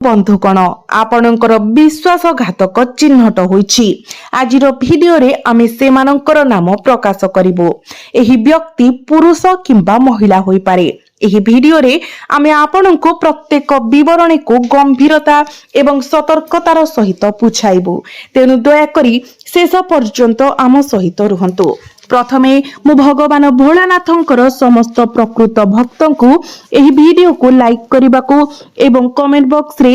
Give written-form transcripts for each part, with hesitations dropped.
बंधुगण आपणकर विश्वासघातक चिन्हट होईछि। आजिर भिडियो रे आमे सेमानंकर नाम प्रकाश करिबो। एही व्यक्ति पुरुष किंबा महिला होई पारे। एही भिडियो रे आमे आपणको प्रत्येक विवरणी को गंभीरता एवं सतर्कतार सहित पुछाइबु। तेनु दया करी शेष पर्यंत आम सहित रुहंतु। प्रथमे मु भगवान भोलानाथंकर समस्त प्रकृत भक्तों को एही वीडियो को लाइक करने को एवं कमेंट बॉक्स रे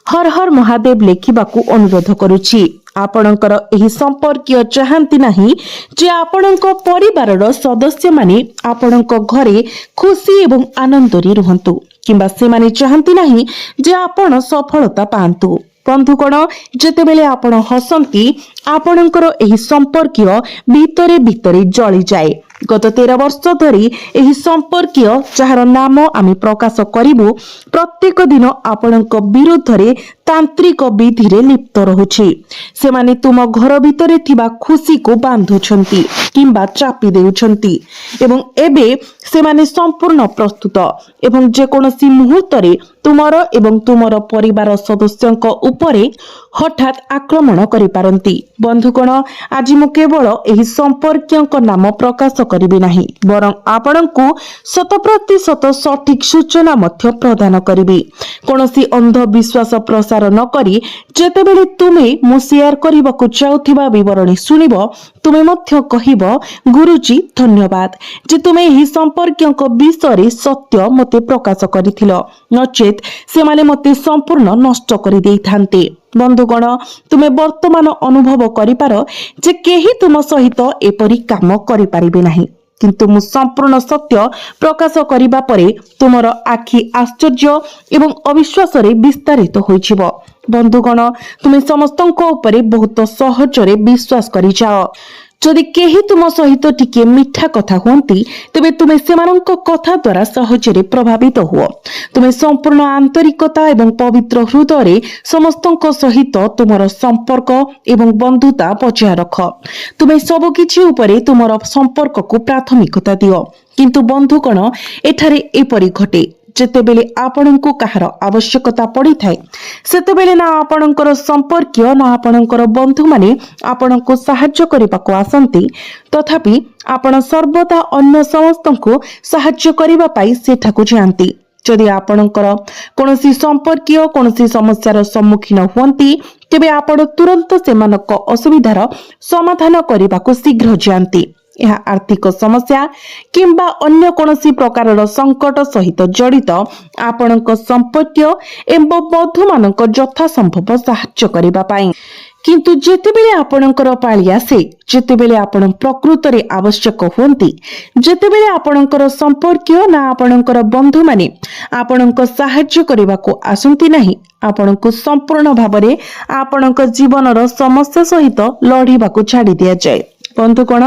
हर हर महादेव लिखिबाकू अनुरोध करुछि। आपणकर एही संपर्कीय चाहंती नहीं जे आपणक परिवारर सदस्य माने आपणक घरे खुशी एवं आनंद रे रुहंतु किंबा से माने चाहंती नहीं जे आपण सफलता पांतु। बंधुगण जेतेबेले आपण हसंती आपणकर एही संपर्कीय भितरे भितरे जळी जाए। गत 13 वर्ष धरी एही संपर्कीय जहार नाम आमे प्रकाश करिबु प्रत्येक दिन आपणक विरुद्ध रे तांत्रिक विधि रे लिप्त रहुछि। से माने तुम घर भितरे थिबा खुशी को बांधुछंती किंबा चापी देउछंती एवं एबे से माने संपूर्ण प्रस्तुत एवं जे कोनोसी मुहूर्त रे तुमर एवं तुमर परिवार सदस्यंक उपरे हठात आक्रमण करि पारंती। बंधुगण आज मु केवल एही संपर्कीयंक नाम प्रकाश करिबि नाही बरं आपणଙ୍କୁ 100% सठिक सूचना मध्य प्रदान करिबि। कोनोसी अंधविश्वास प्रसार न करी जेतेबेले तुमे मु शेयर करिबाकू चाहुथिबा विवरणी सुनिबो तुमे मध्य कहिबो गुरुजी धन्यवाद जे तुमे एही संपर्कीयंक विषय सत्य मते प्रकाश करिथिलो नचेत से माने मते संपूर्ण नष्ट करि देइथान्ते। बंधुगण तुमे वर्तमान अनुभव करिपार जे केही तुम सहित एपरी काम करि पारिबे नाही किंतु मु संपूर्ण सत्य प्रकाश करिबा परे तुमर आखि आश्चर्य एवं अविश्वास रे विस्तारित होइछिबो। बंधुगण तुमे समस्तंको उपरे बहुत सहजरे विश्वास करि जाओ। जदि केही तुम सहित टिके मिठा कथा हुंती तेबे तुमे सेमानंक कथा द्वारा सहजरे प्रभावित हुओ। तुमे संपूर्ण आंतरिकता एवं पवित्र हृदय समस्तंक सहित तुमर संपर्क एवं बंधुता बजाय रख। तुमे सब किछि उपरे तुमर संपर्क को प्राथमिकता दियो किंतु बंधुगण एठारे एपरि घटे जेतेबेले आपणଙ୍କୁ काହାର आवश्यकता पड़ी थाए सेतेबेले ना आपणଙ୍କର संपर्कीय ना आपणଙ୍କର बंधु माने आपणଙ୍କୁ साहाय्य करबाको आसंती तथापि आपण सर्वदा अन्य समस्तଙ୍କୁ साहाय्य करबा पाई सेठाକୁ जांती। जदि आपणଙ୍କର कोनोसी संपर्कीय कोनोसी समस्यार सम्मुखीन हुंती तेबे आपण तुरंत सेमानक असुविधार समाधान करबाको शीघ्र जांती। यह आर्थिक समस्या किंबा अन्य कोनोसी प्रकारर संकट सहित जड़ित आपणक संपर्कीय एवं बंधु मानक यथा संभव साहाय्य करबा पाई किंतु जेतेबेले आपणकर पाळी आसे जेतेबेले आपण प्रकृत रे आवश्यक होंती जेतेबेले आपणकर संपर्कीय ना आपणकर बंधु माने आपणक साहाय्य करबाको आसंती नाही आपणको संपूर्ण भाबरे आपणक जीवनर समस्या सहित लढिबाको छाडी दिया जाय। बंधुगण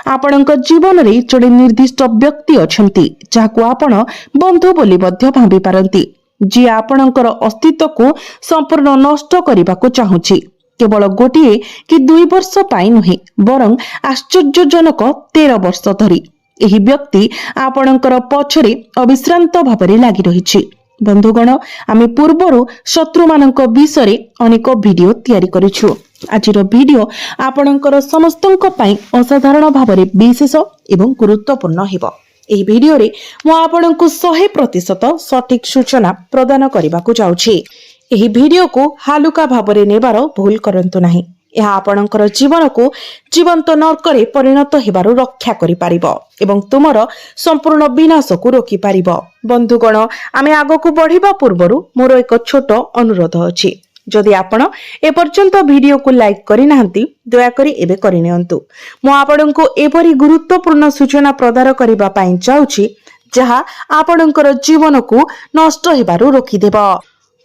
आपणक जीवन रे जोड़े निर्दिष्ट व्यक्ति अछंती जाको आपण बंधु बोली मध्य भाबी पारंती जे आपणकर अस्तित्व को संपूर्ण नष्ट करबाको चाहुछि केवल गोटिए कि 2 वर्ष पाई नुहे बरं आश्चर्यजनक 13 वर्ष धरी एही व्यक्ति आपणकर पछरे अविश्रांत भाबरे लागि रहिछि। बंधुगण आमे पूर्वरु शत्रु मानक विषय अनेक वीडियो तयारी करिछु। आजिर वीडियो आपणकर समस्तंक पाई असाधारण भाबरे विशेष एवं गुरुत्वपूर्ण हेबो। एही वीडियो रे मु आपणको 100% सठिक सूचना प्रदान करबाकू जाउछि। एही वीडियो को हालुका भाबरे नेबार भूल करंतु नाही। यह आपणकर जीवन को जीवंत नरकरे परिणत हेबारु रक्षा करि पारिबो एवं तुमर संपूर्ण विनाश को रोकी पारिबो। बंधुगण आमे आगो को बढ़िबा पूर्वरु मोर एक छोट अनुरोध अछि जदि आपण ए पर्यंत वीडियो को लाइक करि नाहंती दया करी एबे करि नियंतु। मु आपणको एपरि गुरुत्वपूर्ण सूचना प्रदान करिबा पई चाहूछि जहा आपणकर जीवन को नष्ट हेबारु रोकी देबो।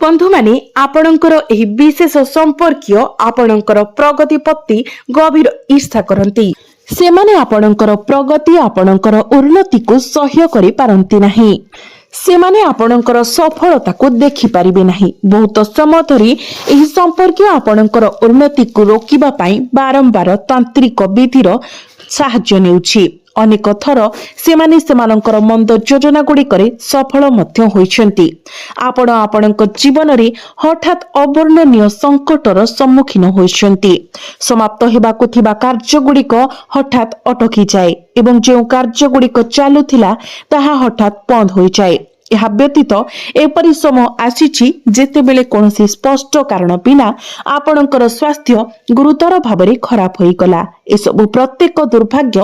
बंधु माने आपणकर एही विशेष संपर्कीय आपणकर प्रगति प्रति गभीर ईर्ष्या करंती। से माने आपणकर प्रगति आपणकर उन्नति को सह्य करि पारंती नाही। से माने आपणकर सफलता को देखि पारिबे नाही। बहुत समय धरी एही संपर्कीय आपणकर उन्नति को रोकिबा पई बारंबार तांत्रिक विधिर साहाय्य नेउछि ଅନେକ ଥର ସେମାନେ ସେମାନଙ୍କର ମନ୍ଦ ଯୋଜନା ଗୁଡ଼ିକରେ ସଫଳ ମଧ୍ୟ ହୋଇଛନ୍ତି। ଆପଣ ଆପଣଙ୍କ ଜୀବନରେ ହଠାତ୍ ଅବର୍ଣ୍ଣନୀୟ ସଂକଟର ସମ୍ମୁଖୀନ ହୋଇଛନ୍ତି। ସମାପ୍ତ ହେବାକୁ ଥିବା କାର୍ଯ୍ୟଗୁଡ଼ିକ ହଠାତ୍ ଅଟକିଯାଏ ଏବଂ ଯେଉଁ କାର୍ଯ୍ୟଗୁଡ଼ିକ ଚାଲୁଥିଲା ତାହା ହଠାତ୍ ବନ୍ଦ ହୋଇଯାଏ। ଏହା ବ୍ୟତୀତ ଏପରି ସମୟ ଆସିଛି ଯେତେବେଳେ କୌଣସି ସ୍ପଷ୍ଟ କାରଣ ବିନା ଆପଣଙ୍କର ସ୍ୱାସ୍ଥ୍ୟ ଗୁରୁତର ଭାବରେ ଖରାପ ହୋଇଗଲା। ଏସବୁ ପ୍ରତ୍ୟେକ ଦୁର୍ଭାଗ୍ୟ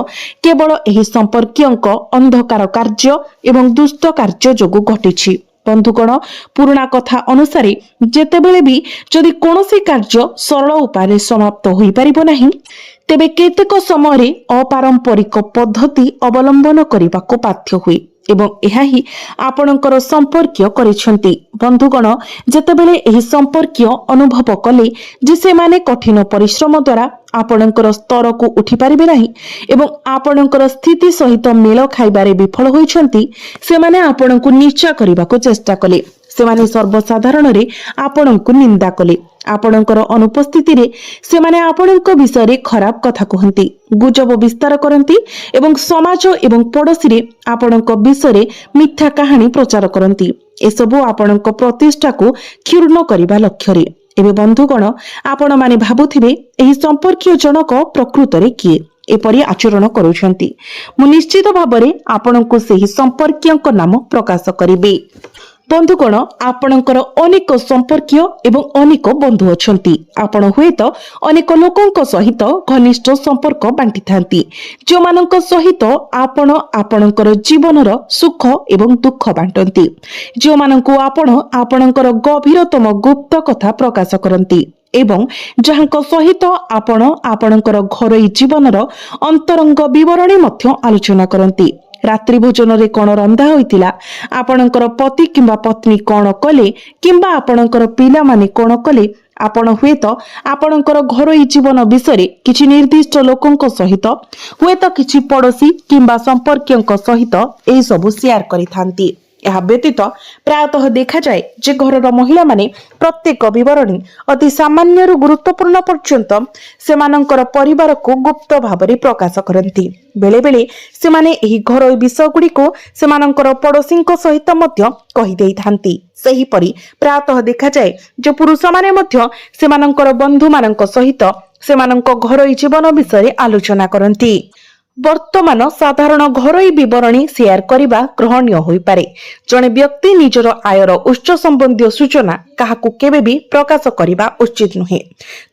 କେବଳ ଏହି ସମ୍ପର୍କୀୟଙ୍କ ଅନ୍ଧକାର କାର୍ଯ୍ୟ ଏବଂ ଦୁଷ୍ଟ କାର୍ଯ୍ୟ ଯୋଗୁଁ ଘଟିଛି। ବନ୍ଧୁଗଣ, ପୁରୁଣା କଥା ଅନୁସାରେ ଯେତେବେଳେ ବି ଯଦି କୌଣସି କାର୍ଯ୍ୟ ସରଳ ଉପାୟରେ ସମାପ୍ତ ହୋଇପାରିବ ନାହିଁ, ତେବେ କେତେକ ସମୟରେ ଅପାରମ୍ପରିକ ପଦ୍ଧତି ଅବଲମ୍ବନ କରିବାକୁ ବାଧ୍ୟ ହୁଏ ଏବଂ ଏହା ହିଁ ଆପଣଙ୍କର ସମ୍ପର୍କୀୟ କରିଛନ୍ତି। ବନ୍ଧୁଗଣ, ଯେତେବେଳେ ଏହି ସମ୍ପର୍କୀୟ ଅନୁଭବ କଲେ ଯେ ସେମାନେ କଠିନ ପରିଶ୍ରମ ଦ୍ୱାରା ଆପଣଙ୍କର ସ୍ତରକୁ ଉଠିପାରିବେ ନାହିଁ ଏବଂ ଆପଣଙ୍କର ସ୍ଥିତି ସହିତ ମେଳ ଖାଇବାରେ ବିଫଳ ହୋଇଛନ୍ତି, ସେମାନେ ଆପଣଙ୍କୁ ନିଚା କରିବାକୁ ଚେଷ୍ଟା କଲେ। ସେମାନେ ସର୍ବସାଧାରଣରେ ଆପଣଙ୍କୁ ନିନ୍ଦା କଲେ। ଆପଣଙ୍କର ଅନୁପସ୍ଥିତିରେ ସେମାନେ ଆପଣଙ୍କ ବିଷୟରେ ଖରାପ କଥା କୁହନ୍ତି, ଗୁଜବ ବିସ୍ତାର କରନ୍ତି ଏବଂ ସମାଜ ଏବଂ ପଡ଼ୋଶୀରେ ଆପଣଙ୍କ ବିଷୟରେ ମିଥ୍ୟା କାହାଣୀ ପ୍ରଚାର କରନ୍ତି। ଏସବୁ ଆପଣଙ୍କ ପ୍ରତିଷ୍ଠାକୁ କ୍ଷୁର୍ଣ୍ଣ କରିବା ଲକ୍ଷ୍ୟରେ। ଏବେ ବନ୍ଧୁଗଣ, ଆପଣମାନେ ଭାବୁଥିବେ ଏହି ସମ୍ପର୍କୀୟ ଜଣକ ପ୍ରକୃତରେ କିଏ ଏପରି ଆଚରଣ କରୁଛନ୍ତି। ମୁଁ ନିଶ୍ଚିତ ଭାବରେ ଆପଣଙ୍କୁ ସେହି ସମ୍ପର୍କୀୟଙ୍କ ନାମ ପ୍ରକାଶ କରିବି। ବନ୍ଧୁଗଣ, ଆପଣଙ୍କର ଅନେକ ସମ୍ପର୍କୀୟ ଏବଂ ଅନେକ ବନ୍ଧୁ ଅଛନ୍ତି। ଆପଣ ହୁଏତ ଅନେକ ଲୋକଙ୍କ ସହିତ ଘନିଷ୍ଠ ସମ୍ପର୍କ ବାଣ୍ଟିଥାନ୍ତି, ଯେଉଁମାନଙ୍କ ସହିତ ଆପଣ ଆପଣଙ୍କର ଜୀବନର ସୁଖ ଏବଂ ଦୁଃଖ ବାଣ୍ଟନ୍ତି, ଯେଉଁମାନଙ୍କୁ ଆପଣ ଆପଣଙ୍କର ଗଭୀରତମ ଗୁପ୍ତ କଥା ପ୍ରକାଶ କରନ୍ତି ଏବଂ ଯାହାଙ୍କ ସହିତ ଆପଣ ଆପଣଙ୍କର ଘରୋଇ ଜୀବନର ଅନ୍ତରଙ୍ଗ ବିବରଣୀ ମଧ୍ୟ ଆଲୋଚନା କରନ୍ତି। ରାତ୍ରି ଭୋଜନରେ କଣ ରନ୍ଧା ହୋଇଥିଲା, ଆପଣଙ୍କର ପତି କିମ୍ବା ପତ୍ନୀ କଣ କଲେ କିମ୍ବା ଆପଣଙ୍କର ପିଲାମାନେ କଣ କଲେ, ଆପଣ ହୁଏତ ଆପଣଙ୍କର ଘରୋଇ ଜୀବନ ବିଷୟରେ କିଛି ନିର୍ଦ୍ଦିଷ୍ଟ ଲୋକଙ୍କ ସହିତ, ହୁଏତ କିଛି ପଡ଼ୋଶୀ କିମ୍ବା ସମ୍ପର୍କୀୟଙ୍କ ସହିତ ଏହିସବୁ ସେୟାର କରିଥାନ୍ତି। ଏହା ବ୍ୟତୀତ ପ୍ରାୟତଃ ଦେଖାଯାଏ ଯେ ଘରର ମହିଳାମାନେ ପ୍ରତ୍ୟେକ ବିବରଣୀ ଅତି ସାମାନ୍ୟରୁ ଗୁରୁତ୍ୱପୂର୍ଣ୍ଣ ପର୍ଯ୍ୟନ୍ତ ସେମାନଙ୍କର ପରିବାରକୁ ଗୁପ୍ତ ଭାବରେ ପ୍ରକାଶ କରନ୍ତି। ବେଳେବେଳେ ସେମାନେ ଏହି ଘରୋଇ ବିଷୟଗୁଡ଼ିକୁ ସେମାନଙ୍କର ପଡ଼ୋଶୀଙ୍କ ସହିତ ମଧ୍ୟ କହିଦେଇଥାନ୍ତି। ସେହିପରି ପ୍ରାୟତଃ ଦେଖାଯାଏ ଯେ ପୁରୁଷମାନେ ମଧ୍ୟ ସେମାନଙ୍କର ବନ୍ଧୁମାନଙ୍କ ସହିତ ସେମାନଙ୍କ ଘରୋଇ ଜୀବନ ବିଷୟରେ ଆଲୋଚନା କରନ୍ତି। ବର୍ତ୍ତମାନ ସାଧାରଣ ଘରୋଇ ବିବରଣୀ ସେୟାର କରିବା ଗ୍ରହଣୀୟ ହୋଇପାରେ। ଜଣେ ବ୍ୟକ୍ତି ନିଜର ଆୟର ଉତ୍ସ ସମ୍ବନ୍ଧୀୟ ସୂଚନା କାହାକୁ କେବେ ବି ପ୍ରକାଶ କରିବା ଉଚିତ ନୁହେଁ।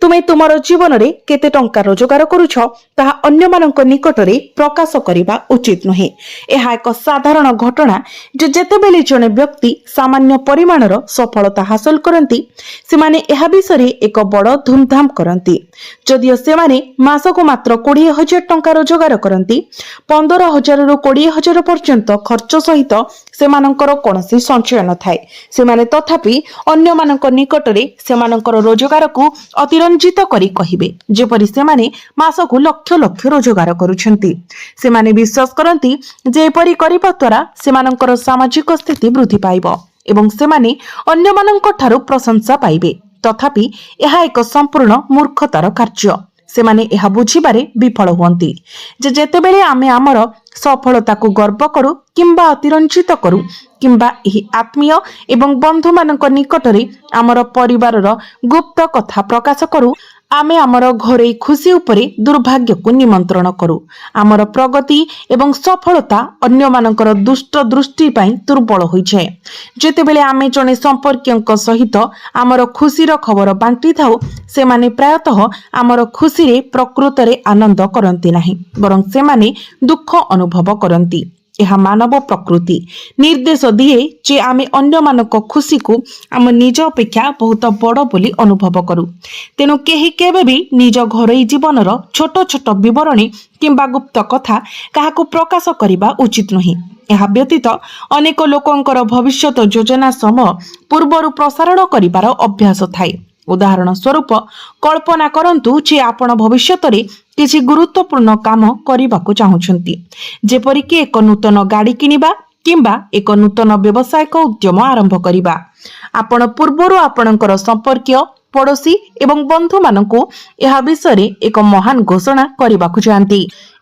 ତୁମେ ତୁମର ଜୀବନରେ କେତେ ଟଙ୍କା ରୋଜଗାର କରୁଛ ତାହା ଅନ୍ୟମାନଙ୍କ ନିକଟରେ ପ୍ରକାଶ କରିବା ଉଚିତ ନୁହେଁ। ଏହା ଏକ ସାଧାରଣ ଘଟଣା ଯେ ଯେତେବେଳେ ଜଣେ ବ୍ୟକ୍ତି ସାମାନ୍ୟ ପରିମାଣର ସଫଳତା ହାସଲ କରନ୍ତି, ସେମାନେ ଏହା ବିଷୟରେ ଏକ ବଡ଼ ଧୁମଧାମ କରନ୍ତି। ଯଦିଓ ସେମାନେ ମାସକୁ ମାତ୍ର 20,000 ଟଙ୍କା ରୋଜଗାର କରନ୍ତି, 15,000ରୁ 20,000 ପର୍ଯ୍ୟନ୍ତ ଖର୍ଚ୍ଚ ସହିତ ସେମାନଙ୍କର କୌଣସି ସଞ୍ଚୟ ନଥାଏ, ସେମାନେ ତଥାପି ଅନ୍ୟମାନଙ୍କ ନିକଟରେ ସେମାନଙ୍କର ରୋଜଗାରକୁ ଅତିରଞ୍ଜିତ କରି କହିବେ ଯେପରି ସେମାନେ ମାସକୁ ଲକ୍ଷ ଲକ୍ଷ ରୋଜଗାର କରୁଛନ୍ତି। ସେମାନେ ବିଶ୍ୱାସ କରନ୍ତି ଯେ ଏପରି କରିବା ଦ୍ୱାରା ସେମାନଙ୍କର ସାମାଜିକ ସ୍ଥିତି ବୃଦ୍ଧି ପାଇବ ଏବଂ ସେମାନେ ଅନ୍ୟମାନଙ୍କ ଠାରୁ ପ୍ରଶଂସା ପାଇବେ। ତଥାପି ଏହା ଏକ ସମ୍ପୂର୍ଣ୍ଣ ମୂର୍ଖତାର କାର୍ଯ୍ୟ। ସେମାନେ ଏହା ବୁଝିବାରେ ବିଫଳ ହୁଅନ୍ତି ଯେ ଯେତେବେଳେ ଆମେ ଆମର ସଫଳତାକୁ ଗର୍ବ କରୁ କିମ୍ବା ଅତିରଞ୍ଜିତ କରୁ କିମ୍ବା ଏହି ଆତ୍ମୀୟ ଏବଂ ବନ୍ଧୁମାନଙ୍କ ନିକଟରେ ଆମର ପରିବାରର ଗୁପ୍ତ କଥା ପ୍ରକାଶ କରୁ, ଆମେ ଆମର ଘରୋଇ ଖୁସି ଉପରେ ଦୁର୍ଭାଗ୍ୟକୁ ନିମନ୍ତ୍ରଣ କରୁ। ଆମର ପ୍ରଗତି ଏବଂ ସଫଳତା ଅନ୍ୟମାନଙ୍କର ଦୁଷ୍ଟ ଦୃଷ୍ଟି ପାଇଁ ଦୁର୍ବଳ ହୋଇଯାଏ। ଯେତେବେଳେ ଆମେ ଜଣେ ସମ୍ପର୍କୀୟଙ୍କ ସହିତ ଆମର ଖୁସିର ଖବର ବାଣ୍ଟିଥାଉ, ସେମାନେ ପ୍ରାୟତଃ ଆମର ଖୁସିରେ ପ୍ରକୃତରେ ଆନନ୍ଦ କରନ୍ତି ନାହିଁ, ବରଂ ସେମାନେ ଦୁଃଖ ଅନୁଭବ କରନ୍ତି। ଏହା ମାନବ ପ୍ରକୃତି ନିର୍ଦ୍ଦେଶ ଦିଏ ଯେ ଆମେ ଅନ୍ୟମାନଙ୍କ ଖୁସିକୁ ଆମ ନିଜ ଅପେକ୍ଷା ବହୁତ ବଡ଼ ବୋଲି ଅନୁଭବ କରୁ। ତେଣୁ କେହି କେବେ ବି ନିଜ ଘରୋଇ ଜୀବନର ଛୋଟ ଛୋଟ ବିବରଣୀ କିମ୍ବା ଗୁପ୍ତ କଥା କାହାକୁ ପ୍ରକାଶ କରିବା ଉଚିତ ନୁହେଁ। ଏହା ବ୍ୟତୀତ ଅନେକ ଲୋକଙ୍କର ଭବିଷ୍ୟତ ଯୋଜନା ସମୟ ପୂର୍ବରୁ ପ୍ରସାରଣ କରିବାର ଅଭ୍ୟାସ ଥାଏ। ଉଦାହରଣ ସ୍ୱରୂପ, କଳ୍ପନା କରନ୍ତୁ ଯେ ଆପଣ ଭବିଷ୍ୟତରେ କିଛି ଗୁରୁତ୍ୱପୂର୍ଣ୍ଣ କାମ କରିବାକୁ ଚାହୁଁଛନ୍ତି, ଯେପରିକି ଏକ ନୂତନ ଗାଡ଼ି କିଣିବା କିମ୍ବା ଏକ ନୂତନ ବ୍ୟବସାୟିକ ଉଦ୍ୟମ ଆରମ୍ଭ କରିବା। ଆପଣ ପୂର୍ବରୁ ଆପଣଙ୍କର ସମ୍ପର୍କୀୟ, ପଡ଼ୋଶୀ ଏବଂ ବନ୍ଧୁମାନଙ୍କୁ ଏହା ବିଷୟରେ ଏକ ମହାନ ଘୋଷଣା କରିବାକୁ ଚାହାନ୍ତି।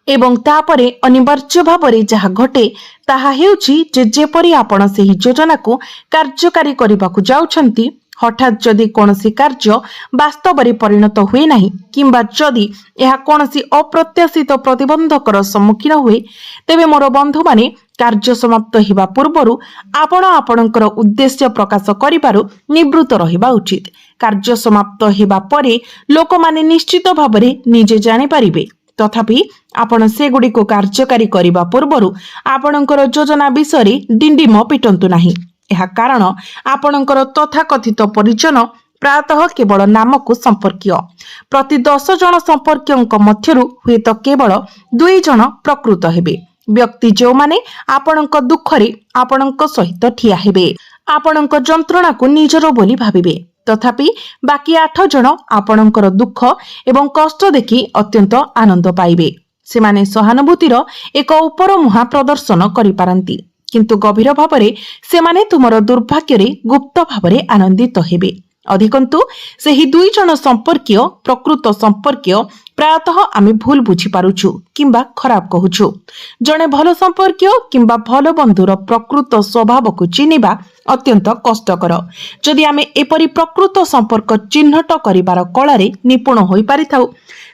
ଏବଂ ତାପରେ ଅନିବାର୍ଯ୍ୟ ଭାବରେ ଯାହା ଘଟେ ତାହା ହେଉଛି ଯେପରି ଆପଣ ସେହି ଯୋଜନାକୁ କାର୍ଯ୍ୟକାରୀ କରିବାକୁ ଯାଉଛନ୍ତି, ହଠାତ୍ ଯଦି କୌଣସି କାର୍ଯ୍ୟ ବାସ୍ତବରେ ପରିଣତ ହୁଏ ନାହିଁ କିମ୍ବା ଯଦି ଏହା କୌଣସି ଅପ୍ରତ୍ୟାଶିତ ପ୍ରତିବନ୍ଧକର ସମ୍ମୁଖୀନ ହୁଏ, ତେବେ ମୋର ବନ୍ଧୁମାନେ କାର୍ଯ୍ୟ ସମାପ୍ତ ହେବା ପୂର୍ବରୁ ଆପଣ ଆପଣଙ୍କର ଉଦ୍ଦେଶ୍ୟ ପ୍ରକାଶ କରିବାରୁ ନିବୃତ୍ତ ରହିବା ଉଚିତ। କାର୍ଯ୍ୟ ସମାପ୍ତ ହେବା ପରେ ଲୋକମାନେ ନିଶ୍ଚିତ ଭାବରେ ନିଜେ ଜାଣିପାରିବେ। ତଥାପି ଆପଣ ସେଗୁଡ଼ିକୁ କାର୍ଯ୍ୟକାରୀ କରିବା ପୂର୍ବରୁ ଆପଣଙ୍କର ଯୋଜନା ବିଷୟରେ ଡିଣ୍ଡିମ ପିଟନ୍ତୁ ନାହିଁ। ଏହା କାରଣ ଆପଣଙ୍କର ତଥାକଥିତ ପରିଜନ ପ୍ରାୟତଃ କେବଳ ନାମକୁ ସମ୍ପର୍କୀୟ। ପ୍ରତି 10 ଜଣ ସମ୍ପର୍କୀୟଙ୍କ ମଧ୍ୟରୁ ହୁଏତ କେବଳ 2 ଜଣ ପ୍ରକୃତ ହେବେ ବ୍ୟକ୍ତି, ଯେଉଁମାନେ ଆପଣଙ୍କ ଦୁଃଖରେ ଆପଣଙ୍କ ସହିତ ଠିଆ ହେବେ, ଆପଣଙ୍କ ଯନ୍ତ୍ରଣାକୁ ନିଜର ବୋଲି ଭାବିବେ। ତଥାପି ବାକି 8 ଜଣ ଆପଣଙ୍କର ଦୁଃଖ ଏବଂ କଷ୍ଟ ଦେଖି ଅତ୍ୟନ୍ତ ଆନନ୍ଦ ପାଇବେ। ସେମାନେ ସହାନୁଭୂତିର ଏକ ଉପରମୁହାଁ ପ୍ରଦର୍ଶନ କରିପାରନ୍ତି, କିନ୍ତୁ ଗଭୀର ଭାବରେ ସେମାନେ ତୁମର ଦୁର୍ଭାଗ୍ୟରେ ଗୁପ୍ତ ଭାବରେ ଆନନ୍ଦିତ ହେବେ। ଅଧିକନ୍ତୁ ସେହି 2 ଜଣ ସମ୍ପର୍କୀୟ ପ୍ରକୃତ ସମ୍ପର୍କୀୟ ପ୍ରାୟତଃ ଆମେ ଭୁଲ ବୁଝିପାରୁଛୁ କିମ୍ବା ଖରାପ କହୁଛୁ। ଜଣେ ଭଲ ସମ୍ପର୍କୀୟ କିମ୍ବା ଭଲ ବନ୍ଧୁର ପ୍ରକୃତ ସ୍ୱଭାବକୁ ଚିହ୍ନିବା ଅତ୍ୟନ୍ତ କଷ୍ଟକର। ଯଦି ଆମେ ଏପରି ପ୍ରକୃତ ସମ୍ପର୍କ ଚିହ୍ନଟ କରିବାର କଳାରେ ନିପୁଣ ହୋଇପାରିଥାଉ,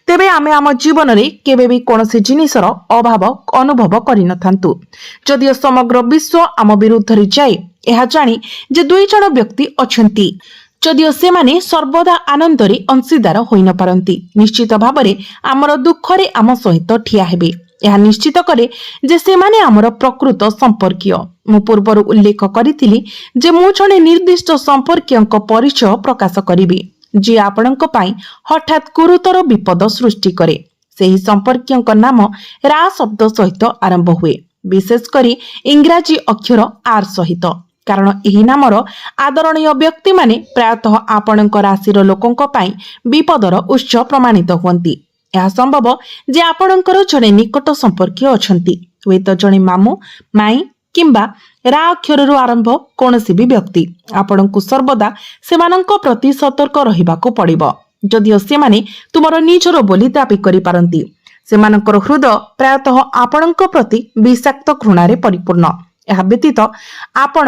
ତେବେ ଆମେ ଆମ ଜୀବନରେ କେବେ ବି କୌଣସି ଜିନିଷର ଅଭାବ ଅନୁଭବ କରିନଥାନ୍ତୁ। ଯଦିଓ ସମଗ୍ର ବିଶ୍ୱ ଆମ ବିରୁଦ୍ଧରେ ଯାଏ ଏହା ଜାଣି ଯେ 2 ଜଣ ବ୍ୟକ୍ତି ଅଛନ୍ତି, ଯଦିଓ ସେମାନେ ସର୍ବଦା ଆନନ୍ଦରେ ଅଂଶୀଦାର ହୋଇନପାରନ୍ତି, ନିଶ୍ଚିତ ଭାବରେ ଆମର ଦୁଃଖରେ ଆମ ସହିତ ଠିଆ ହେବେ। ଏହା ନିଶ୍ଚିତ କରେ ଯେ ସେମାନେ ଆମର ପ୍ରକୃତ ସମ୍ପର୍କୀୟ। ମୁଁ ପୂର୍ବରୁ ଉଲ୍ଲେଖ କରିଥିଲି ଯେ ମୁଁ ଜଣେ ନିର୍ଦ୍ଦିଷ୍ଟ ସମ୍ପର୍କୀୟଙ୍କ ପରିଚୟ ପ୍ରକାଶ କରିବି, ଯିଏ ଆପଣଙ୍କ ପାଇଁ ହଠାତ୍ ଗୁରୁତର ବିପଦ ସୃଷ୍ଟି କରେ। ସେହି ସମ୍ପର୍କୀୟଙ୍କ ନାମ ରା ଶବ୍ଦ ସହିତ ଆରମ୍ଭ ହୁଏ, ବିଶେଷ କରି ଇଂରାଜୀ ଅକ୍ଷର ଆର୍ ସହିତ, କାରଣ ଏହି ନାମର ଆଦରଣୀୟ ବ୍ୟକ୍ତିମାନେ ପ୍ରାୟତଃ ଆପଣଙ୍କ ରାଶିର ଲୋକଙ୍କ ପାଇଁ ବିପଦର ଉତ୍ସ ପ୍ରମାଣିତ ହୁଅନ୍ତି। ଏହା ସମ୍ଭବ ଯେ ଆପଣଙ୍କର ଜଣେ ନିକଟ ସମ୍ପର୍କୀୟ ଅଛନ୍ତି, ହୁଏତ ଜଣେ ମାମୁଁ, ମାଇଁ କିମ୍ବା ରା ଅକ୍ଷରରୁ ଆରମ୍ଭ କୌଣସି ବି ବ୍ୟକ୍ତି। ଆପଣଙ୍କୁ ସର୍ବଦା ସେମାନଙ୍କ ପ୍ରତି ସତର୍କ ରହିବାକୁ ପଡ଼ିବ। ଯଦିଓ ସେମାନେ ତୁମର ନିଜର ବୋଲି ଦାବି କରିପାରନ୍ତି, ସେମାନଙ୍କର ହୃଦୟ ପ୍ରାୟତଃ ଆପଣଙ୍କ ପ୍ରତି ବିଷାକ୍ତ ଘୃଣାରେ ପରିପୂର୍ଣ୍ଣ। ଏହା ବ୍ୟତୀତ ଆପଣ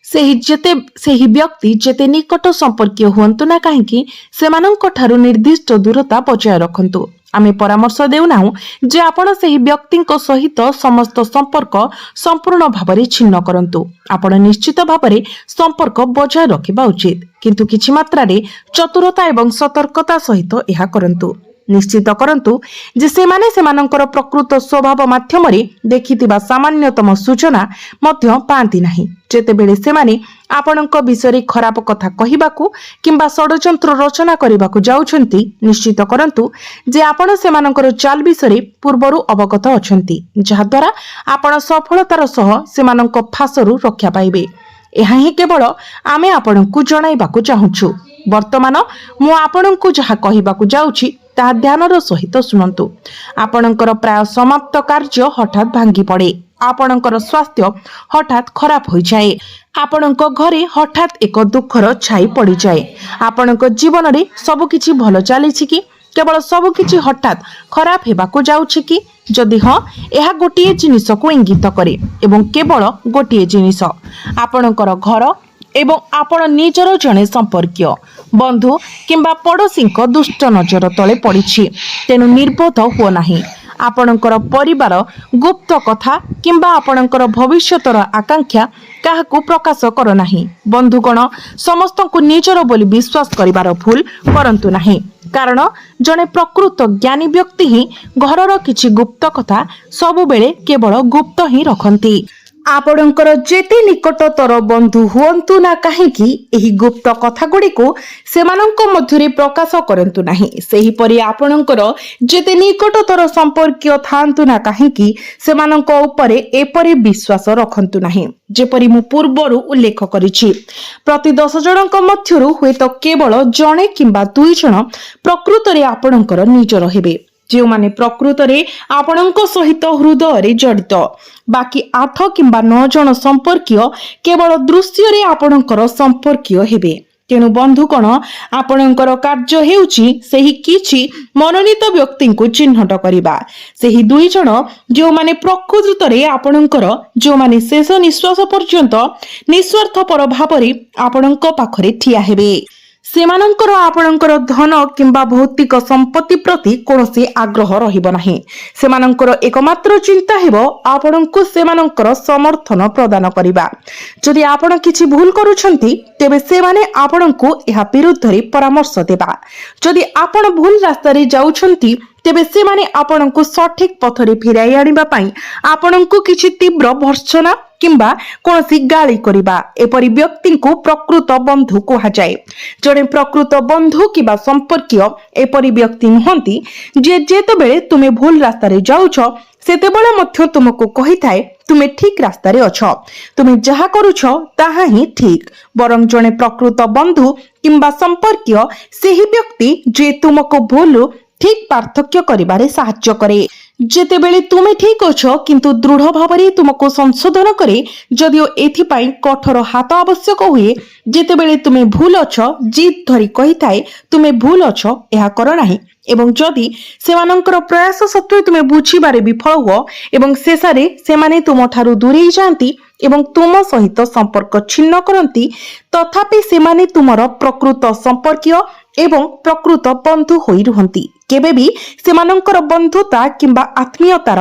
ସେହି ବ୍ୟକ୍ତି ଯେତେ ନିକଟ ସମ୍ପର୍କୀୟ ହୁଅନ୍ତୁ ନା କାହିଁକି, ସେମାନଙ୍କ ଠାରୁ ନିର୍ଦ୍ଦିଷ୍ଟ ଦୂରତା ବଜାୟ ରଖନ୍ତୁ। ଆମେ ପରାମର୍ଶ ଦେଉନାହୁଁ ଯେ ଆପଣ ସେହି ବ୍ୟକ୍ତିଙ୍କ ସହିତ ସମସ୍ତ ସମ୍ପର୍କ ସମ୍ପୂର୍ଣ୍ଣ ଭାବରେ ଛିନ୍ନ କରନ୍ତୁ। ଆପଣ ନିଶ୍ଚିତ ଭାବରେ ସମ୍ପର୍କ ବଜାୟ ରଖିବା ଉଚିତ, କିନ୍ତୁ କିଛି ମାତ୍ରାରେ ଚତୁରତା ଏବଂ ସତର୍କତା ସହିତ ଏହା କରନ୍ତୁ। ନିଶ୍ଚିତ କରନ୍ତୁ ଯେ ସେମାନେ ସେମାନଙ୍କର ପ୍ରକୃତ ସ୍ୱଭାବ ମାଧ୍ୟମରେ ଦେଖିଥିବା ସାମାନ୍ୟତମ ସୂଚନା ମଧ୍ୟ ପାଆନ୍ତି ନାହିଁ। ଯେତେବେଳେ ସେମାନେ ଆପଣଙ୍କ ବିଷୟରେ ଖରାପ କଥା କହିବାକୁ କିମ୍ବା ଷଡ଼ଯନ୍ତ୍ର ରଚନା କରିବାକୁ ଯାଉଛନ୍ତି, ନିଶ୍ଚିତ କରନ୍ତୁ ଯେ ଆପଣ ସେମାନଙ୍କର ଚାଲ ବିଷୟରେ ପୂର୍ବରୁ ଅବଗତ ଅଛନ୍ତି, ଯାହାଦ୍ୱାରା ଆପଣ ସଫଳତାର ସହ ସେମାନଙ୍କ ଫାଶରୁ ରକ୍ଷା ପାଇବେ। ଏହା ହିଁ କେବଳ ଆମେ ଆପଣଙ୍କୁ ଜଣାଇବାକୁ ଚାହୁଁଛୁ। ବର୍ତ୍ତମାନ ମୁଁ ଆପଣଙ୍କୁ ଯାହା କହିବାକୁ ଯାଉଛି ତାହା ଧ୍ୟାନର ସହିତ ଶୁଣନ୍ତୁ। ଆପଣଙ୍କର ପ୍ରାୟ ସମାପ୍ତ କାର୍ଯ୍ୟ ହଠାତ୍ ଭାଙ୍ଗି ପଡ଼େ, ଆପଣଙ୍କର ସ୍ୱାସ୍ଥ୍ୟ ହଠାତ୍ ଖରାପ ହୋଇଯାଏ, ଆପଣଙ୍କ ଘରେ ହଠାତ୍ ଏକ ଦୁଃଖର ଛାଇ ପଡ଼ିଯାଏ। ଆପଣଙ୍କ ଜୀବନରେ ସବୁକିଛି ଭଲ ଚାଲିଛି କି କେବଳ ସବୁକିଛି ହଠାତ୍ ଖରାପ ହେବାକୁ ଯାଉଛି କି? ଯଦି ହଁ, ଏହା ଗୋଟିଏ ଜିନିଷକୁ ଇଙ୍ଗିତ କରେ ଏବଂ କେବଳ ଗୋଟିଏ ଜିନିଷ, ଆପଣଙ୍କର ଘର ଏବଂ ଆପଣ ନିଜର ଜଣେ ସମ୍ପର୍କୀୟ, ବନ୍ଧୁ କିମ୍ବା ପଡ଼ୋଶୀଙ୍କ ଦୁଷ୍ଟ ନଜର ତଳେ ପଡ଼ିଛି। ତେଣୁ ନିର୍ବୋଧ ହୁଅ ନାହିଁ। ଆପଣଙ୍କର ପରିବାର ଗୁପ୍ତ କଥା କିମ୍ବା ଆପଣଙ୍କର ଭବିଷ୍ୟତର ଆକାଂକ୍ଷା କାହାକୁ ପ୍ରକାଶ କର ନାହିଁ। ବନ୍ଧୁଗଣ, ସମସ୍ତଙ୍କୁ ନିଜର ବୋଲି ବିଶ୍ୱାସ କରିବାର ଭୁଲ କରନ୍ତୁ ନାହିଁ, କାରଣ ଜଣେ ପ୍ରକୃତ ଜ୍ଞାନୀ ବ୍ୟକ୍ତି ହିଁ ଘରର କିଛି ଗୁପ୍ତ କଥା ସବୁବେଳେ କେବଳ ଗୁପ୍ତ ହିଁ ରଖନ୍ତି। ଆପଣଙ୍କର ଯେତେ ନିକଟତର ବନ୍ଧୁ ହୁଅନ୍ତୁ ନା କାହିଁକି, ଏହି ଗୁପ୍ତ କଥାଗୁଡ଼ିକୁ ସେମାନଙ୍କ ମଧ୍ୟରେ ପ୍ରକାଶ କରନ୍ତୁ ନାହିଁ। ସେହିପରି ଆପଣଙ୍କର ଯେତେ ନିକଟତର ସମ୍ପର୍କୀୟ ଥାଆନ୍ତୁ ନା କାହିଁକି, ସେମାନଙ୍କ ଉପରେ ଏପରି ବିଶ୍ୱାସ ରଖନ୍ତୁ ନାହିଁ। ଯେପରି ମୁଁ ପୂର୍ବରୁ ଉଲ୍ଲେଖ କରିଛି, ପ୍ରତି 10 ଜଣଙ୍କ ମଧ୍ୟରୁ ହୁଏତ କେବଳ ଜଣେ କିମ୍ବା 2 ଜଣ ପ୍ରକୃତରେ ଆପଣଙ୍କର ନିଜର ହେବେ, ଯେଉଁମାନେ ପ୍ରକୃତରେ ଆପଣଙ୍କ ସହିତ ହୃଦୟରେ ଜଡ଼ିତ। ବାକି 8 କିମ୍ବା 9 ଜଣ ସମ୍ପର୍କୀୟ କେବଳ ଦୃଶ୍ୟରେ ଆପଣଙ୍କର ସମ୍ପର୍କୀୟ ହେବେ, तेणु बंधुगण आपणकर कार्य हेउची सेही किछि मनोनीत व्यक्ति को चिन्हट करिबा। सेही दुई जण जो माने प्रकृत रे आपणकर जो माने शेष निश्वास पर्यंत निस्वार्थपर भावरे आपणक पाखरे ठिया हेबे। सेमानंकर आपणकर धन किंबा भौतिक संपत्ति प्रति कोनोसी आग्रह रहिबो नाही। सेमानंकर एकमात्र चिंता हेबो आपणको सेमानंकर समर्थन प्रदान करिबा। जदि आपण किछि भूल करूछंती तेबे सेमाने आपणको एहा विरुद्ध रे परामर्श देबा। जदि आपण भूल रास्ता रे जाउछंती तेबे सेमाने आपणको सठिक पथरे फिराई आनिबा पई आपणको किछि तीव्र भर्त्सना किंबा कोनोसी गाली करिबा। एपरि व्यक्ति को प्रकृत बंधु कहा जाए। जड़े प्रकृत बंधु किबा संपर्कीय एपरि व्यक्ति नहंती जे जेतेबेले तुमे भूल रास्ता रे जाउछ सेतेबेले मध्य तुमको कहिथाए तुमे ठीक रास्ता रे अछ, तुमे जहा करूछ ताहा ही ठीक। बरं जड़े प्रकृत बंधु किंबा संपर्कीय सेही व्यक्ति जे तुमको भूल ठीक पार्थक्य करिबारे साहाय्य करे। जेतेबेले तुमे ठीक अछ किंतु दृढ़ भावरे तुमको संशोधन करे, जदिओ एथिपाई कठोर हाथ आवश्यक हुए। जेतेबेले तुमे भूल अछ जिद धरी कहिथाए तुमे भूल अछ एहा कर नाही, एवं जदि सेमानंकर प्रयास सत्वे तुमे बुझिबारे विफल हो एवं शेषारे सेमाने तुमठारु दूरेई जांती एवं तुम सहित संपर्क छिन्न करंती, तथापि सेमाने तुमर प्रकृत संपर्कीय एवं प्रकृत बंधु होई रुहंती। केबे भी सेमानंकर बंधुता किंबा आत्मीयतार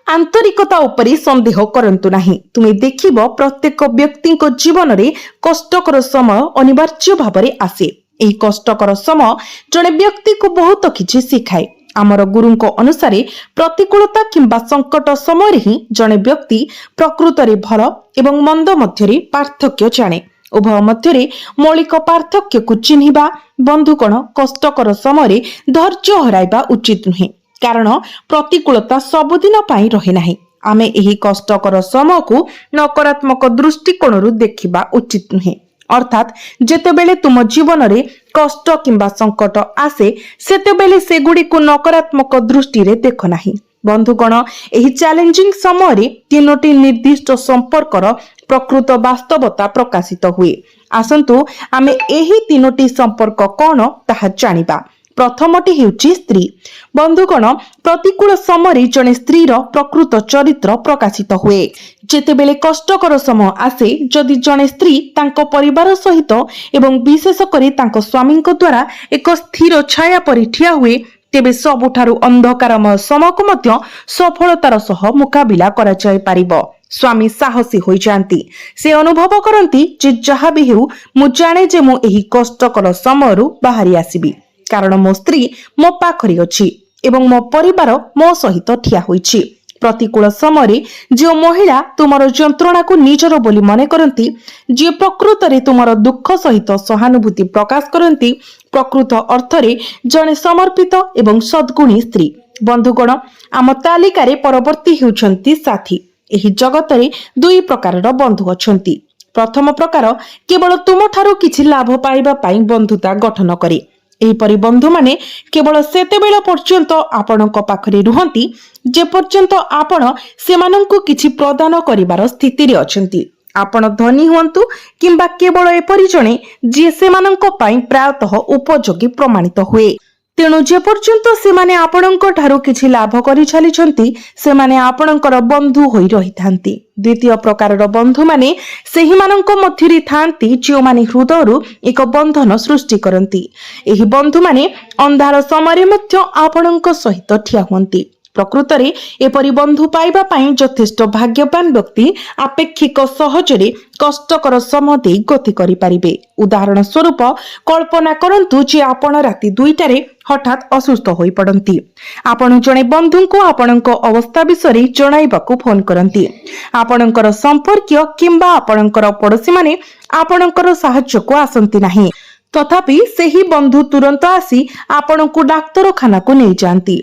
आंतरिकता उपरे संदेह करंतु नाही। तुमे देखिबो प्रत्येक व्यक्ति को जीवन रे कष्टकर समय अनिवार्य भावरे आसे। एही कष्टकर समय जने व्यक्ति को बहुत किछि सिखाए। आमर गुरु को अनुसारे प्रतिकूलता किंबा संकट समय ही जने व्यक्ति प्रकृत रे भल एवं मंद मध्यरे पार्थक्य जाने। उभय मध्यरे मौलिक पार्थक्य को चिन्हिबा। बंधुगण कष्टकर समय धैर्य हराइबा उचित नुहे, कारण प्रतिकूलता सबुदिन पाई रहे नाही। आमे एही कष्टकर समय को नकारात्मक दृष्टिकोण देखिबा उचित नुहे। अर्थात जेतेबेले तुम जीवन रे कष्ट किंबा संकट आसे सेतेबेले सेगुडी को नकारात्मक दृष्टि रे देख नाही। बंधुगण एही चैलेंजिंग समय रे तीनोटी निर्दिष्ट संपर्कर प्रकृत वास्तवता प्रकाशित हुए। आसंतु आमे एही तीनोटी संपर्क कोन ताहा जानिबा। प्रथमटी हेउची स्त्री। बंधुगण प्रतिकूल समय जने स्त्री प्रकृत चरित्र प्रकाशित हुए। जेतेबेले कष्टकर समय आसे जदि जने स्त्री तांको परिवार सहित एवं विशेष करी तांको स्वामी द्वारा एक स्थिर छाया परि ठिया हुए, तेबे सबुठारु अंधकारमय समय को मध्य सफलतार सह मुकाबिला करा जाय पारिबो। स्वामी साहसी होई जांती। से अनुभव करंती जे जहा भी हेउ मु जाने जे मु एही कष्टकर समयरु बाहरी आसीबी, कारण मो स्त्री मो पाखरी अछि एवं मो परिवार मो सहित ठिया होईछि। प्रतिकूल समय जो महिला तुमर जंत्रणा को निजर बोली मने करंती, जे प्रकृत रे तुमर दुख सहित सहानुभूति प्रकाश करंती, प्रकृत अर्थरे जने समर्पित एवं सद्गुणी स्त्री। बंधुगण आम तालिकारे परवर्ती हेउछंती साथी। एही जगतरे दुई प्रकारर बंधु अछंती। प्रथम प्रकार केवल तुमठारु किछि लाभ पाइबा पाई बंधुता गठन करे। एहीपरि बंधु माने केवल सेतेबेला पर्यंत आपणक पाखरे रुहंती जे पर्यंत आपण सेमानंकु किछि प्रदान करिवार स्थिति रे अछंती। आपण धनी हुअंतु किंबा केवल एपरि जणे जे सेमानंक पाई प्रायतः उपयोगी प्रमाणित हुए। तेणु जे पर्यंत सेमाने आपणक ठारु किछि लाभ करि छालिछंती सेमाने आपणकर बंधु होई रहिथांती। द्वितीय प्रकारर बंधु माने सेही मानक मध्यरे थांती जे माने हृदयरु एक बंधन सृष्टि करंती। एही बंधु माने अंधार समय मध्य आपणक सहित ठिया हुअंती। प्रकृत रे एपरि बंधु पाइबा पाई यथेष्ट भाग्यवान व्यक्ति आपेक्षिक सहजरे कष्टकर समय दे गति करि पारिबे। उदाहरण स्वरूप कल्पना करंतु जे आपण राति 2टारे हठात असुस्थ होई पड़ंती। आपण जणे बंधु को आपणक अवस्था विषय जणाइबाकू फोन करंती। आपणकर संपर्कीय किंबा आपणकर पड़ोसी माने आपणकर सहाय्य को आसंती नाही, तथापि सेही बंधु तुरंत आसी आपणको डाक्तरखाना को नहीं जाती।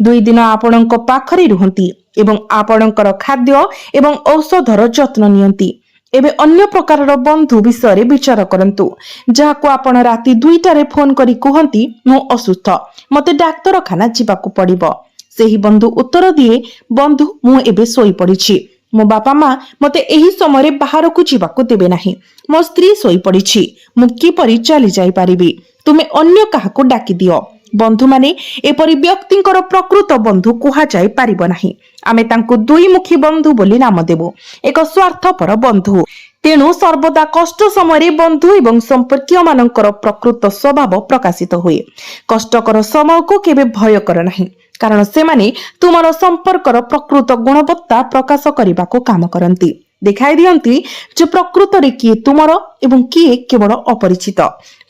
2 दिन आपणक पाखरे रुहंती एवं आपणकर खाद्य एवं औषधर जत्न नियंती। एबे अन्य प्रकारर बंधु विषय विचार करंतु, जाहाको आपण राति 2टारे फोन करी कहंती मु असुस्थ, मते डाक्तरखाना जिबाकू पड़िबो। सेही बंधु उत्तर दिए, बंधु मु एबे सोई पड़िछि, ମୋ ବାପା ମା ମତେ ଏହି ସମୟରେ ବାହାରକୁ ଯିବାକୁ ଦେବେ ନାହିଁ। ମୋ ସ୍ତ୍ରୀ ଶୋଇପଡ଼ିଛି, ମୁଁ କିପରି ଚାଲି ଯାଇପାରିବି? ତୁମେ ଅନ୍ୟ କାହାକୁ ଡାକିଦିଅ। ବନ୍ଧୁମାନେ ଏପରି ବ୍ୟକ୍ତିଙ୍କର ପ୍ରକୃତ ବନ୍ଧୁ କୁହାଯାଇ ପାରିବ ନାହିଁ। ଆମେ ତାଙ୍କୁ ଦୁଇମୁଖୀ ବନ୍ଧୁ ବୋଲି ନାମ ଦେବୁ, ଏକ ସ୍ୱାର୍ଥପର ବନ୍ଧୁ। ତେଣୁ ସର୍ବଦା କଷ୍ଟ ସମୟରେ ବନ୍ଧୁ ଏବଂ ସମ୍ପର୍କୀୟ ମାନଙ୍କର ପ୍ରକୃତ ସ୍ୱଭାବ ପ୍ରକାଶିତ ହୁଏ। କଷ୍ଟକର ସମୟକୁ କେବେ ଭୟ କର ନାହିଁ, କାରଣ ସେମାନେ ତୁମର ସମ୍ପର୍କର ପ୍ରକୃତ ଗୁଣବତ୍ତା ପ୍ରକାଶ କରିବାକୁ କାମ କରନ୍ତି। ଦେଖାଇ ଦିଅନ୍ତି ଯେ ପ୍ରକୃତରେ କିଏ ତୁମର ଏବଂ କିଏ କେବଳ ଅପରିଚିତ।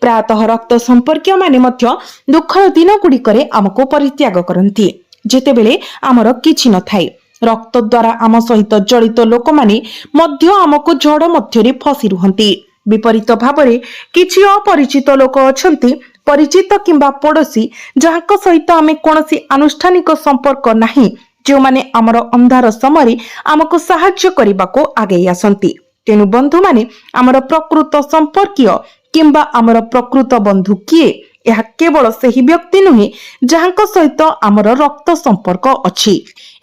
ପ୍ରାୟତଃ ରକ୍ତ ସମ୍ପର୍କୀୟ ମାନେ ମଧ୍ୟ ଦୁଃଖର ଦିନ ଗୁଡ଼ିକରେ ଆମକୁ ପରିତ୍ୟାଗ କରନ୍ତି, ଯେତେବେଳେ ଆମର କିଛି ନଥାଏ। ରକ୍ତ ଦ୍ୱାରା ଆମ ସହିତ ଜଡ଼ିତ ଲୋକମାନେ ମଧ୍ୟ ଆମକୁ ଝଡ଼ ମଧ୍ୟରେ ଫସି ରୁହନ୍ତି। ବିପରୀତ ଭାବରେ କିଛି ଅପରିଚିତ ଲୋକ ଅଛନ୍ତି, ପରିଚିତ କିମ୍ବା ପଡ଼ୋଶୀ, ଯାହାଙ୍କ ସହିତ ଆମେ କୌଣସି ଆନୁଷ୍ଠାନିକ ସମ୍ପର୍କ ନାହିଁ, ଯେଉଁମାନେ ଆମର ଅନ୍ଧାର ସମୟରେ ଆମକୁ ସାହାଯ୍ୟ କରିବାକୁ ଆଗେଇ ଆସନ୍ତି। ତେଣୁ ବନ୍ଧୁମାନେ ଆମର ପ୍ରକୃତ ସମ୍ପର୍କୀୟ କିମ୍ବା ଆମର ପ୍ରକୃତ ବନ୍ଧୁ କିଏ? ଏହା କେବଳ ସେହି ବ୍ୟକ୍ତି ନୁହେଁ ଯାହାଙ୍କ ସହିତ ଆମର ରକ୍ତ ସମ୍ପର୍କ ଅଛି,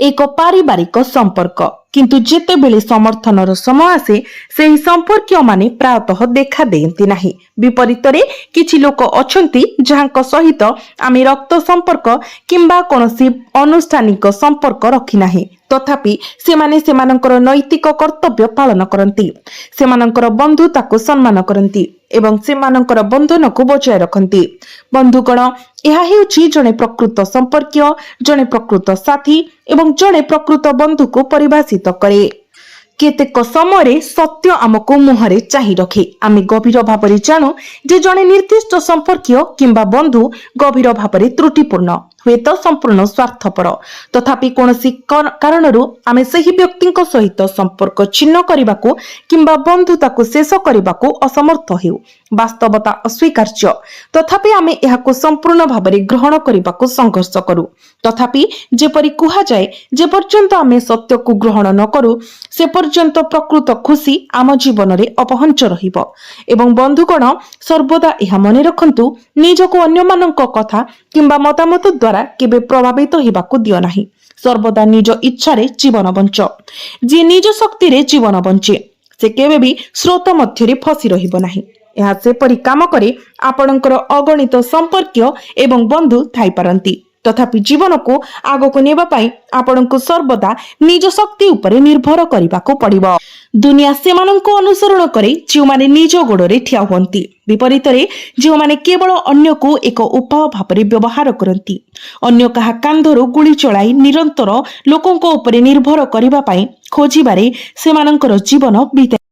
ଏକ ପାରିବାରିକ ସମ୍ପର୍କ। କିନ୍ତୁ ଯେତେବେଳେ ସମର୍ଥନର ସମୟ ଆସେ, ସେହି ସମ୍ପର୍କୀୟ ମାନେ ପ୍ରାୟତଃ ଦେଖା ଦିଅନ୍ତି ନାହିଁ। ବିପରୀତରେ କିଛି ଲୋକ ଅଛନ୍ତି ଯାହାଙ୍କ ସହିତ ଆମେ ରକ୍ତ ସମ୍ପର୍କ କିମ୍ବା କୌଣସି ଆନୁଷ୍ଠାନିକ ସମ୍ପର୍କ ରଖିନାହିଁ, ତଥାପି ସେମାନେ ସେମାନଙ୍କର ନୈତିକ କର୍ତ୍ତବ୍ୟ ପାଳନ କରନ୍ତି। ସେମାନଙ୍କର ବନ୍ଧୁତାକୁ ସମ୍ମାନ କରନ୍ତି ଏବଂ ସେମାନଙ୍କର ବନ୍ଧନକୁ ବଜାୟ ରଖନ୍ତି। ବନ୍ଧୁଗଣ, ଏହା ହେଉଛି ଜଣେ ପ୍ରକୃତ ସମ୍ପର୍କୀୟ, ଜଣେ ପ୍ରକୃତ ସାଥୀ ଏବଂ ଜଣେ ପ୍ରକୃତ ବନ୍ଧୁକୁ ପରିଭାଷିତ କରେ। କେତେକ ସମୟରେ ସତ୍ୟ ଆମକୁ ମୁହଁରେ ଚାହିଁ ରଖେ। ଆମେ ଗଭୀର ଭାବରେ ଜାଣୁ ଯେ ଜଣେ ନିର୍ଦ୍ଦିଷ୍ଟ ସମ୍ପର୍କୀୟ କିମ୍ବା ବନ୍ଧୁ ଗଭୀର ଭାବରେ ତ୍ରୁଟିପୂର୍ଣ୍ଣ, ହୁଏତ ସମ୍ପୂର୍ଣ୍ଣ ସ୍ୱାର୍ଥପର। ତଥାପି କୌଣସି କାରଣରୁ ଆମେ ସେହି ବ୍ୟକ୍ତିଙ୍କ ସହିତ ସମ୍ପର୍କ ଛିନ୍ନ କରିବାକୁ କିମ୍ବା ବନ୍ଧୁତାକୁ ଶେଷ କରିବାକୁ ଅସମର୍ଥ ହେଉ। ବାସ୍ତବତା ଅସ୍ୱୀକାର୍ଯ୍ୟ, ତଥାପି ଆମେ ଏହାକୁ ସମ୍ପୂର୍ଣ୍ଣ ଭାବରେ ଗ୍ରହଣ କରିବାକୁ ସଂଘର୍ଷ କରୁ। ତଥାପି ଯେପରି କୁହାଯାଏ, ଯେ ପର୍ଯ୍ୟନ୍ତ ଆମେ ସତ୍ୟକୁ ଗ୍ରହଣ ନ କରୁ, ସେ ପର୍ଯ୍ୟନ୍ତ ପ୍ରକୃତ ଖୁସି ଆମ ଜୀବନରେ ଅପହଞ୍ଚ ରହିବ। ଏବଂ ବନ୍ଧୁଗଣ, ସର୍ବଦା ଏହା ମନେ ରଖନ୍ତୁ, ନିଜକୁ ଅନ୍ୟମାନଙ୍କ କଥା କିମ୍ବା ମତାମତ ଦ୍ୱାରା କେବେ ପ୍ରଭାବିତ ହେବାକୁ ଦିଅ ନାହିଁ। ସର୍ବଦା ନିଜ ଇଚ୍ଛାରେ ଜୀବନ ବଞ୍ଚ। ଯିଏ ନିଜ ଶକ୍ତିରେ ଜୀବନ ବଞ୍ଚେ, ସେ କେବେ ବି ସ୍ରୋତ ମଧ୍ୟରେ ଫସି ରହିବ ନାହିଁ। ଏହା ସେପରି କାମ କରେ, ଆପଣଙ୍କର ଅଗଣିତ ସମ୍ପର୍କୀୟ ଏବଂ ବନ୍ଧୁ ଥାଇପାରନ୍ତି, ତଥାପି ଜୀବନକୁ ଆଗକୁ ନେବା ପାଇଁ ଆପଣଙ୍କୁ ସର୍ବଦା ନିଜ ଶକ୍ତି ଉପରେ ନିର୍ଭର କରିବାକୁ ପଡ଼ିବ। ଦୁନିଆ ସେମାନଙ୍କୁ ଅନୁସରଣ କରେ ଯେଉଁମାନେ ନିଜ ଗୋଡ଼ରେ ଠିଆ ହୁଅନ୍ତି। ବିପରୀତରେ ଯେଉଁମାନେ କେବଳ ଅନ୍ୟକୁ ଏକ ଉପାୟ ଭାବରେ ବ୍ୟବହାର କରନ୍ତି, ଅନ୍ୟ କାହା କାନ୍ଧରୁ ଗୁଳି ଚଳାଇ ନିରନ୍ତର ଲୋକଙ୍କ ଉପରେ ନିର୍ଭର କରିବା ପାଇଁ ଖୋଜିବାରେ ସେମାନଙ୍କର ଜୀବନ ବିତାଇ